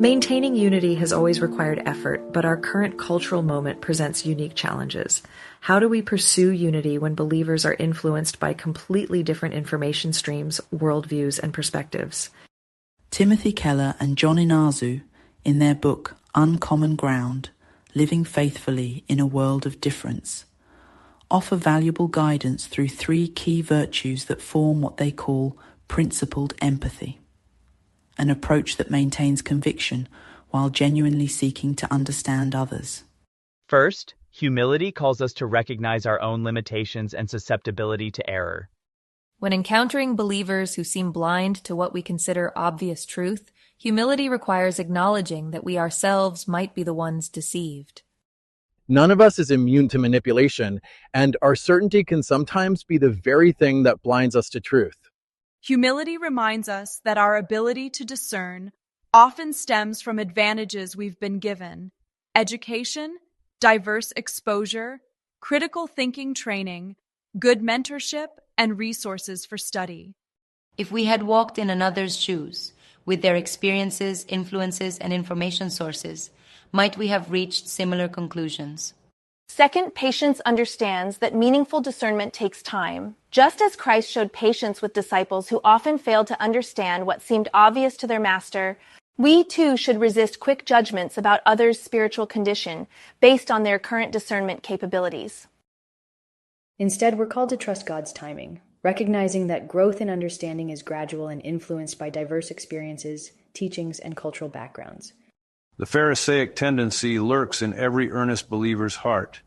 Maintaining unity has always required effort, but our current cultural moment presents unique challenges. How do we pursue unity when believers are influenced by completely different information streams, worldviews, and perspectives? Timothy Keller and John Inazu, in their book Uncommon Ground, Living Faithfully in a World of Difference, offer valuable guidance through 3 key virtues that form what they call principled empathy, an approach that maintains conviction while genuinely seeking to understand others. First, humility calls us to recognize our own limitations and susceptibility to error. When encountering believers who seem blind to what we consider obvious truth, humility requires acknowledging that we ourselves might be the ones deceived. None of us is immune to manipulation, and our certainty can sometimes be the very thing that blinds us to truth. Humility reminds us that our ability to discern often stems from advantages we've been given: education, diverse exposure, critical thinking training, good mentorship, and resources for study. If we had walked in another's shoes, with their experiences, influences, and information sources, might we have reached similar conclusions? Second, patience understands that meaningful discernment takes time. Just as Christ showed patience with disciples who often failed to understand what seemed obvious to their master, we too should resist quick judgments about others' spiritual condition based on their current discernment capabilities. Instead, we're called to trust God's timing, recognizing that growth in understanding is gradual and influenced by diverse experiences, teachings, and cultural backgrounds. The Pharisaic tendency lurks in every earnest believer's heart,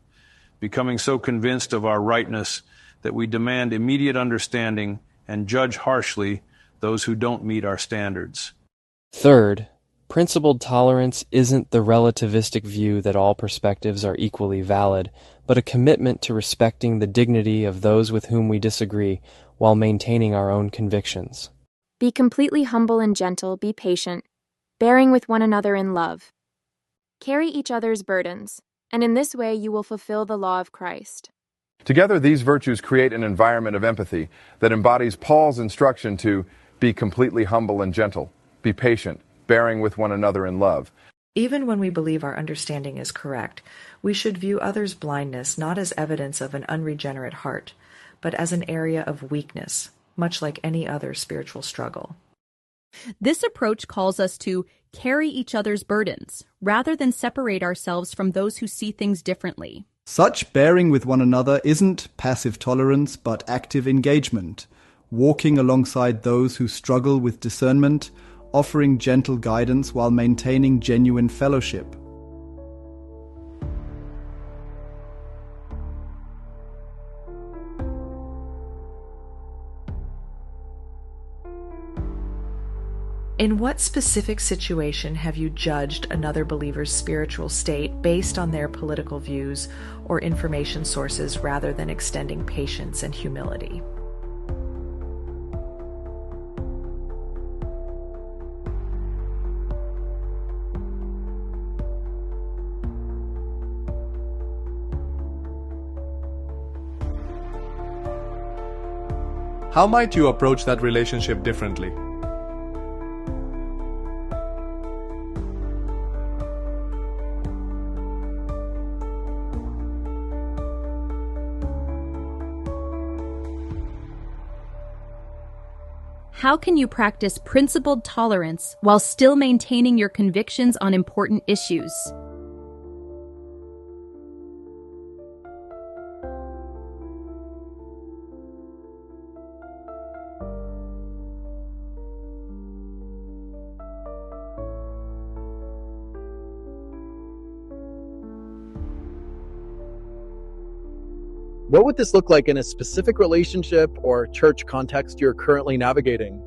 becoming so convinced of our rightness that we demand immediate understanding and judge harshly those who don't meet our standards. Third, principled tolerance isn't the relativistic view that all perspectives are equally valid, but a commitment to respecting the dignity of those with whom we disagree while maintaining our own convictions. Be completely humble and gentle, be patient, bearing with one another in love. Carry each other's burdens, and in this way you will fulfill the law of Christ. Together, these virtues create an environment of empathy that embodies Paul's instruction to be completely humble and gentle, be patient, bearing with one another in love. Even when we believe our understanding is correct, we should view others' blindness not as evidence of an unregenerate heart, but as an area of weakness, much like any other spiritual struggle. This approach calls us to carry each other's burdens, rather than separate ourselves from those who see things differently. Such bearing with one another isn't passive tolerance, but active engagement, walking alongside those who struggle with discernment, offering gentle guidance while maintaining genuine fellowship. In what specific situation have you judged another believer's spiritual state based on their political views or information sources rather than extending patience and humility? How might you approach that relationship differently? How can you practice principled tolerance while still maintaining your convictions on important issues? What would this look like in a specific relationship or church context you're currently navigating?